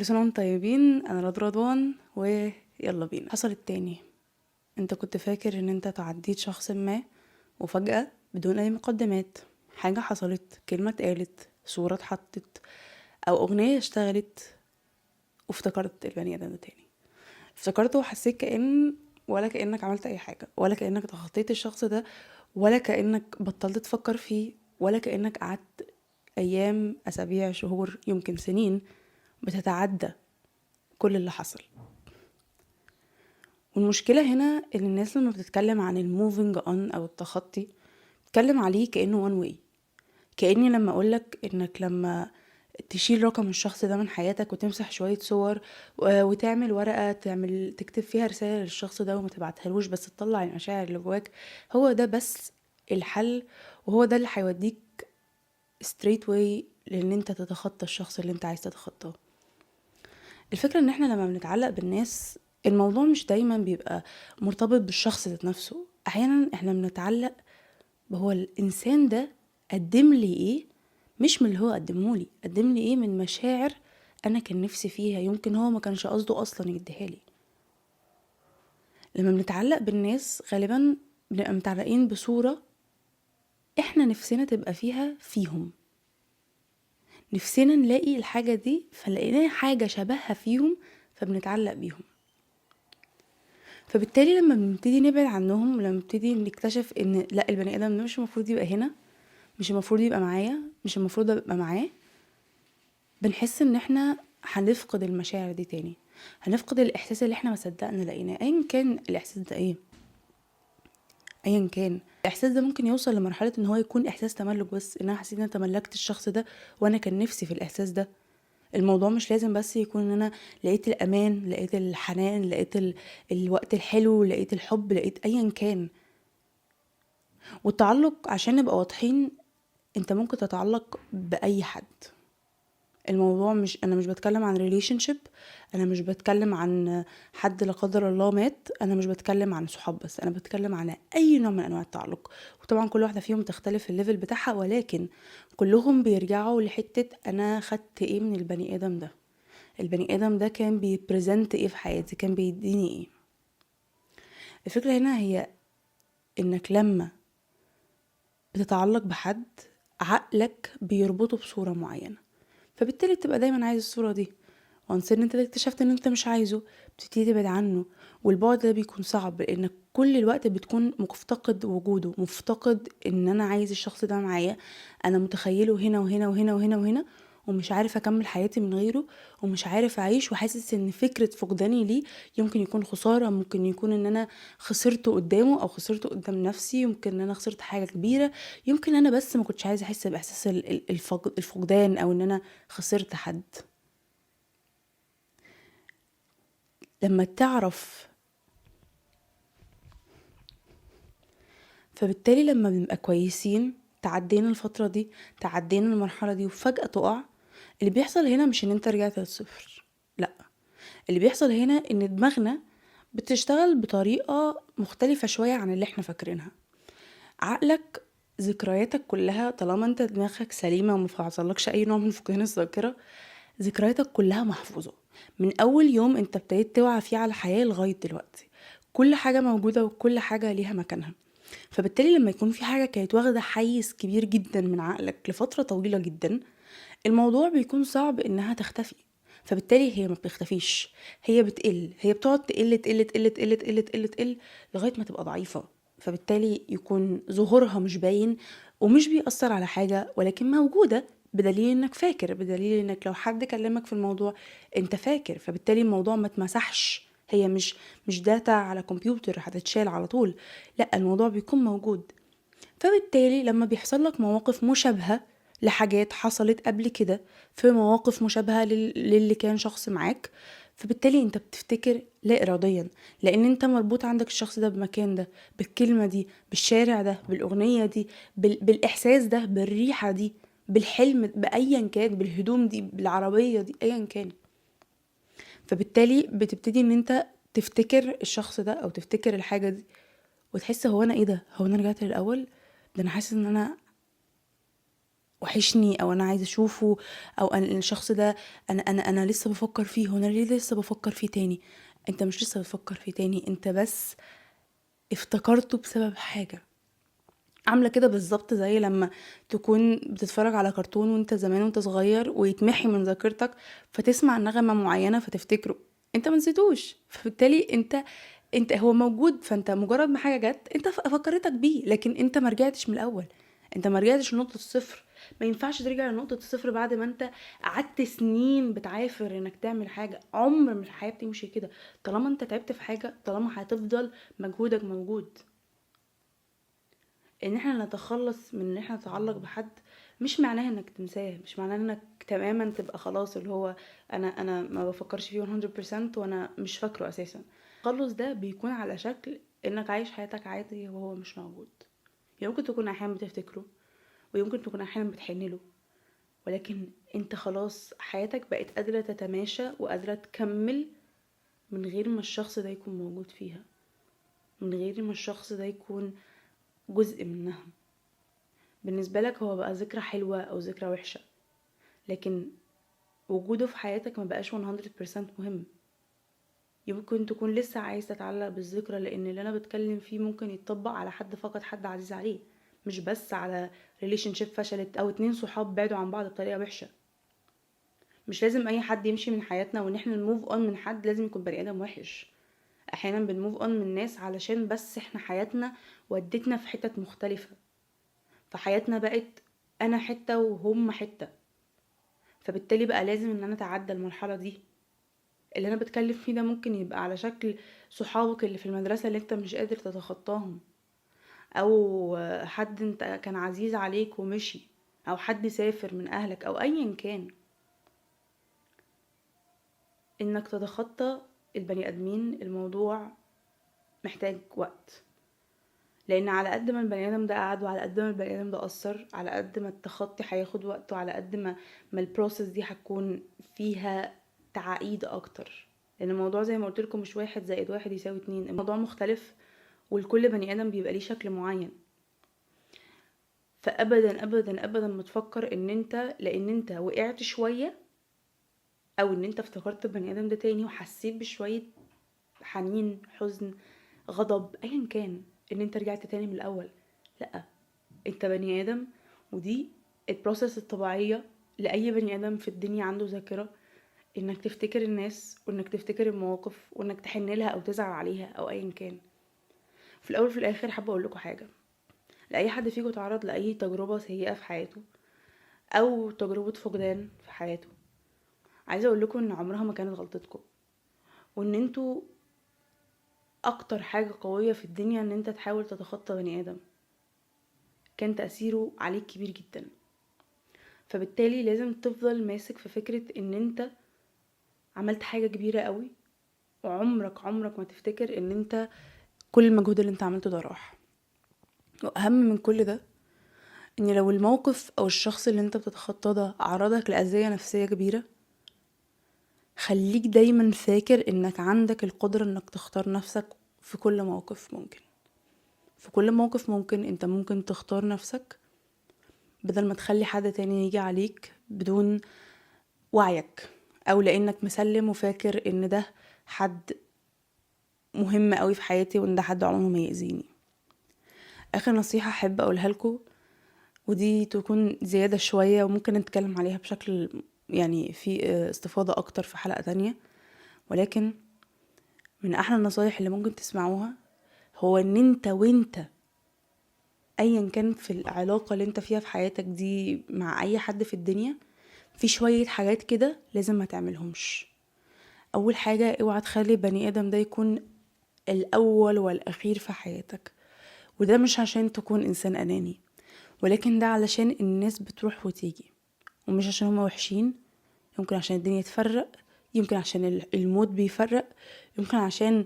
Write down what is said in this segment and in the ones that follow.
كل سنة وانتم طيبين. انا رضوان ويلا بينا. حصل التاني. انت كنت فاكر ان انت تعديت شخص ما، وفجأة بدون اي مقدمات حاجة حصلت، كلمة اتقالت، صورة اتحطت، او اغنية اشتغلت، وافتكرت البني ادم ده تاني. افتكرته وحسيت ولا كأنك عملت اي حاجة، ولا كأنك تخطيت الشخص ده، ولا كأنك بطلت تفكر فيه، ولا كأنك قعدت ايام، اسابيع، شهور، يمكن سنين بتتعدى كل اللي حصل. والمشكلة هنا ان الناس لما بتتكلم عن الموفينج اون او التخطي بتتكلم عليه كأنه وان واي. كأني لما اقولك انك لما تشيل رقم الشخص ده من حياتك وتمسح شوية صور وتعمل ورقة تكتب فيها رسالة للشخص ده وما تبعتهالوش، بس تطلع المشاعر اللي جواك، هو ده بس الحل. وهو ده اللي هيوديك ستريت واي لان انت تتخطى الشخص اللي انت عايز تتخطاه. الفكرة ان احنا لما بنتعلق بالناس، الموضوع مش دايما بيبقى مرتبط بالشخص ذات نفسه. احيانا احنا بنتعلق بهو الانسان ده قدم لي ايه، مش من اللي هو قدمه لي، قدم لي ايه من مشاعر انا كان نفسي فيها، يمكن هو ما كانش قصده اصلا يديها لي. لما بنتعلق بالناس غالبا بنبقى متعلقين بصورة احنا نفسنا تبقى فيها فيهم، نفسنا نلاقي الحاجة دي فلقينا حاجة شبهها فيهم فبنتعلق بيهم. فبالتالي لما بنبتدي نبعد عنهم، لما بنبتدي نكتشف ان لا، البني ادم ده مش المفروض يبقى هنا، مش المفروض يبقى معايا، مش المفروض ابقى معاه، بنحس ان احنا هنفقد المشاعر دي تاني، هنفقد الاحساس اللي احنا ما صدقنا لقيناه، ايا كان الاحساس ده ايه. ايا كان الاحساس ده ممكن يوصل لمرحله ان هو يكون احساس تملك، بس ان انا حسيت ان انا تملكت الشخص ده وانا كان نفسي في الاحساس ده. الموضوع مش لازم بس يكون ان انا لقيت الامان، لقيت الحنان، لقيت الوقت الحلو، لقيت الحب، لقيت ايا كان. والتعلق عشان نبقى واضحين، انت ممكن تتعلق باي حد. الموضوع مش، انا مش بتكلم عن ريليشن شيب، انا مش بتكلم عن حد لا قدر الله مات، انا مش بتكلم عن صحاب بس، انا بتكلم عن اي نوع من انواع التعلق. وطبعا كل واحده فيهم تختلف الليفل بتاعها، ولكن كلهم بيرجعوا لحته انا خدت ايه من البني ادم ده، البني ادم ده كان بيبريزنت ايه في حياتي، كان بيديني ايه. الفكره هنا هي انك لما بتتعلق بحد، عقلك بيربطه بصورة معينة، فبالتالي بتبقى دايما عايز الصورة دي. وانس ان انت اكتشفت ان انت مش عايزه، بتبتدي تبعد عنه. والبعد ده بيكون صعب لانك كل الوقت بتكون مفتقد وجوده، مفتقد ان انا عايز الشخص ده معايا، انا متخيله هنا وهنا وهنا وهنا وهنا، ومش عارف اكمل حياتي من غيره، ومش عارف اعيش، وحاسس ان فكرة فقداني ليه يمكن يكون خسارة، ممكن يكون ان انا خسرته قدامه او خسرته قدام نفسي، يمكن ان انا خسرت حاجة كبيرة، يمكن انا بس ما كنتش عايزة احس باحساس الفقدان، او ان انا خسرت حد. لما تعرف، فبالتالي لما بنبقى كويسين، تعدينا الفترة دي، تعدينا المرحلة دي، وفجأة تقع، اللي بيحصل هنا مش ان انت رجعت للصفر، لا، اللي بيحصل هنا ان دماغنا بتشتغل بطريقة مختلفة شوية عن اللي احنا فاكرينها. عقلك، ذكرياتك كلها، طالما انت دماغك سليمة وما حصلكش اي نوع من فقدان الذاكرة، ذكرياتك كلها محفوظة من اول يوم انت ابتديت توعى فيه على الحياة لغاية دلوقتي. كل حاجة موجودة وكل حاجة ليها مكانها. فبالتالي لما يكون في حاجة كانت واخدة حيز كبير جدا من عقلك لفترة طويلة جدا، الموضوع بيكون صعب انها تختفي. فبالتالي هي ما بتختفيش، هي بتقل، هي بتقعد تقل تقل تقل تقل تقل تقل تقل لغاية ما تبقى ضعيفة. فبالتالي يكون ظهورها مش باين ومش بيأثر على حاجة، ولكن موجودة، بدليل انك فاكر، بدليل انك لو حد كلمك في الموضوع انت فاكر. فبالتالي الموضوع ما اتمسحش، هي مش داتا على كمبيوتر هتتشال على طول، لا، الموضوع بيكون موجود. فبالتالي لما بيحصل لك مواقف مشابهة لحاجات حصلت قبل كده، في مواقف مشابهة للي كان شخص معاك، فبالتالي انت بتفتكر لا اراديا، لان انت مربوط عندك الشخص ده بمكان ده، بالكلمة دي، بالشارع ده، بالاغنية دي، بالاحساس ده، بالريحة دي، بالحلم بايا كان، بالهدوم دي، بالعربية دي، ايا كان. فبالتالي بتبتدي ان انت تفتكر الشخص ده او تفتكر الحاجة دي، وتحس هو انا ايه ده، هو انا رجعت للاول، ده انا حاسس ان انا وحشني، او انا عايزه اشوفه، او أنا الشخص ده انا لسه بفكر فيه، هو انا ليه لسه بفكر فيه تاني؟ انت مش لسه بتفكر فيه تاني، انت بس افتكرته بسبب حاجه. عامله كده بالظبط زي لما تكون بتتفرج على كرتون وانت زمان وانت صغير، ويتمحي من ذاكرتك، فتسمع نغمه معينه فتفتكره. انت ما نسيتوش، فبالتالي انت هو موجود، فانت مجرد ما حاجه جت انت فكرتك بيه، لكن انت ما رجعتش من الاول، انت ما رجعتش لنقطه الصفر. ما ينفعش ترجع لنقطه الصفر بعد ما انت قعدت سنين بتعافر انك تعمل حاجه. عمر ما الحياه بتمشي كده. طالما انت تعبت في حاجه، طالما هتفضل مجهودك موجود. ان احنا نتخلص من ان احنا نتعلق بحد مش معناها انك تنساه، مش معناها انك تماما تبقى خلاص اللي هو انا ما بفكرش فيه 100% وانا مش فاكره اساسا. التخلص ده بيكون على شكل انك عايش حياتك عادي وهو مش موجود. يمكن تكون احيانا بتفتكره، ويمكن تكون احيانا بتحنله، ولكن انت خلاص حياتك بقت قادرة تتماشى وقادرة تكمل من غير ما الشخص ده يكون موجود فيها، من غير ما الشخص ده يكون جزء منها. بالنسبة لك هو بقى ذكرى حلوة أو ذكرى وحشة، لكن وجوده في حياتك ما بقاش 100% مهم. يمكن تكون لسه عايز تتعلق بالذكرى، لأن اللي أنا بتكلم فيه ممكن يتطبق على حد فقد حد عزيز عليه، مش بس على ريليشن شيب فشلت أو 2 صحاب بعدوا عن بعض بطريقة وحشة. مش لازم أي حد يمشي من حياتنا وإن احنا نموف اون من حد لازم يكون بني آدم وحش. أحيانا بنموف اون من ناس علشان بس احنا حياتنا ودتنا في حتت مختلفة، فحياتنا بقت أنا حتة وهم حتة، فبالتالي بقى لازم ان انا اتعدى المرحله دي. اللي انا بتكلم فيه ده ممكن يبقى على شكل صحابك اللي في المدرسه اللي انت مش قادر تتخطاهم، او حد انت كان عزيز عليك ومشي، او حد سافر من اهلك، او ايا كان. انك تتخطى البني ادمين الموضوع محتاج وقت، لان على قد ما البني ادم ده قعد، وعلى قد ما البني ادم ده اثر، على قد ما التخطي هياخد وقت، وعلى قد ما البروسيس دي هتكون فيها تعقيد اكتر. لان الموضوع زي ما قلت لكم مش 1+1=2، الموضوع مختلف، والكل بني ادم بيبقى ليه شكل معين. فابدا ابدا ابدا ما تفكر ان انت لان انت وقعت شويه، او ان انت افتكرت البني ادم ده تاني وحسيت بشويه حنين، حزن، غضب، ايا كان، ان انت رجعت تاني من الاول. لا، انت بني ادم، ودي البروسيس الطبيعيه لاي بني ادم في الدنيا عنده ذاكره، انك تفتكر الناس، وانك تفتكر المواقف، وانك تحن لها او تزعل عليها او ايا كان. في الاول وفي الاخر حابه اقول لكم حاجه، لاي حد فيكم تعرض لاي تجربه سيئه في حياته او تجربه فقدان في حياته، عايزه اقول لكم ان عمرها ما كانت غلطتكم، وان انتوا اكتر حاجه قويه في الدنيا ان انت تحاول تتخطى بني ادم كان تاثيره عليك كبير جدا. فبالتالي لازم تفضل ماسك في فكره ان انت عملت حاجه كبيره قوي، وعمرك ما تفتكر ان انت كل المجهود اللي انت عملته ده راح. واهم من كل ده، ان لو الموقف او الشخص اللي انت بتتخطاه ده عرضك لأذية نفسية كبيرة، خليك دايما فاكر انك عندك القدرة انك تختار نفسك في كل موقف ممكن. في كل موقف ممكن انت ممكن تختار نفسك، بدل ما تخلي حد تاني يجي عليك بدون وعيك، او لانك مسلم وفاكر ان ده حد مهم قوي في حياتي، وان ده حد عمره ما يأذيني. اخر نصيحة احب اقولها لكم، ودي تكون زيادة شوية وممكن نتكلم عليها بشكل يعني في استفاضة اكتر في حلقة تانية، ولكن من احلى النصايح اللي ممكن تسمعوها هو ان انت وانت ايا كان في العلاقة اللي انت فيها في حياتك دي مع اي حد في الدنيا، في شوية حاجات كده لازم ما تعملهمش. اول حاجة، اوعى تخلي بني ادم ده يكون الاول والاخير في حياتك. وده مش عشان تكون انسان اناني، ولكن ده علشان الناس بتروح وتيجي، ومش عشان هما وحشين، يمكن عشان الدنيا تفرق، يمكن عشان الموت بيفرق، يمكن عشان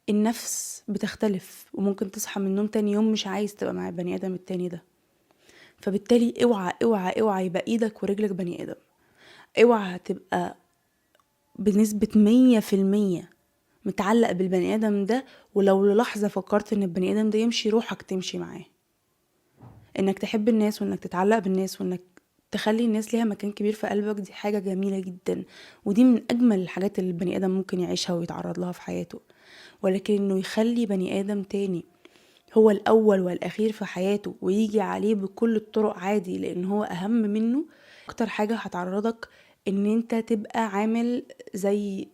النفس بتختلف، وممكن تصحى من النوم تاني يوم مش عايز تبقى مع البني ادم التاني ده. فبالتالي اوعى اوعى اوعى يبقى ايدك ورجلك بني ادم. اوعى تبقى بنسبة 100% متعلق بالبني ادم ده، ولو للحظة فكرت ان البني ادم ده يمشي روحك تمشي معاه. انك تحب الناس، وانك تتعلق بالناس، وانك تخلي الناس ليها مكان كبير في قلبك، دي حاجة جميلة جدا، ودي من أجمل الحاجات اللي البني آدم ممكن يعيشها ويتعرض لها في حياته. ولكن إنه يخلي بني آدم تاني هو الأول والأخير في حياته ويجي عليه بكل الطرق عادي لأن هو أهم منه، أكتر حاجة هتعرضك إن انت تبقى عامل زي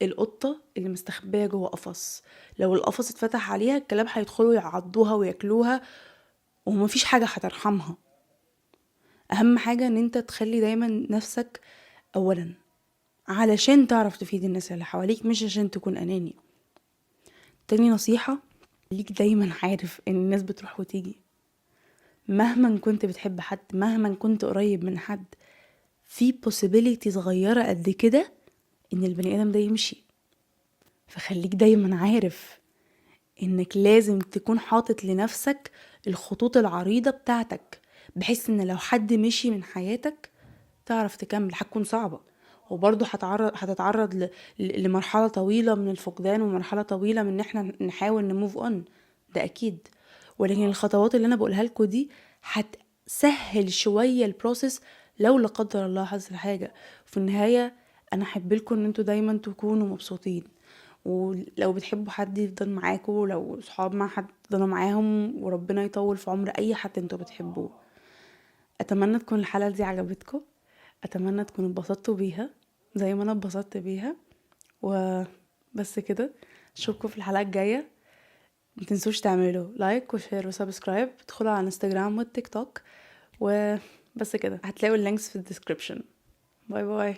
القطة اللي مستخبية جوه قفص. لو القفص اتفتح عليها الكلاب هيدخلوا يعضوها وياكلوها ومفيش حاجة هترحمها. اهم حاجة ان انت تخلي دايما نفسك اولا علشان تعرف تفيد الناس اللي حواليك، مش عشان تكون اناني. تاني نصيحة، ليك دايما عارف ان الناس بتروح وتيجي. مهما كنت بتحب حد، مهما كنت قريب من حد، في possibility صغيرة قد كده ان البني ادم ده يمشي. فخليك دايما عارف انك لازم تكون حاطط لنفسك الخطوط العريضة بتاعتك، بحيث ان لو حد مشي من حياتك تعرف تكمل. هتكون صعبة وبرضه هتتعرض لمرحلة طويلة من الفقدان ومرحلة طويلة من ان احنا نحاول نموف اون، ده اكيد. ولكن الخطوات اللي انا بقولها لكم دي هتسهل شوية البروسيس لو لا قدر الله حصل حاجة. في النهاية انا احب لكم ان انتوا دايما تكونوا مبسوطين، ولو بتحبوا حد يفضل معاكم، ولو صحاب مع حد يفضلوا معاهم، وربنا يطول في عمر اي حد انتوا بتحبوه. اتمنى تكون الحلقة دي عجبتكم، اتمنى تكونوا اتبسطتوا بيها زي ما انا اتبسطت بيها. وبس كده، اشوفكم في الحلقة الجاية. متنسوش تعملوا لايك وشير وسبسكرايب، ادخلوا على انستجرام والتيك توك، وبس كده هتلاقوا اللينكس في الديسكريبشن. باي باي.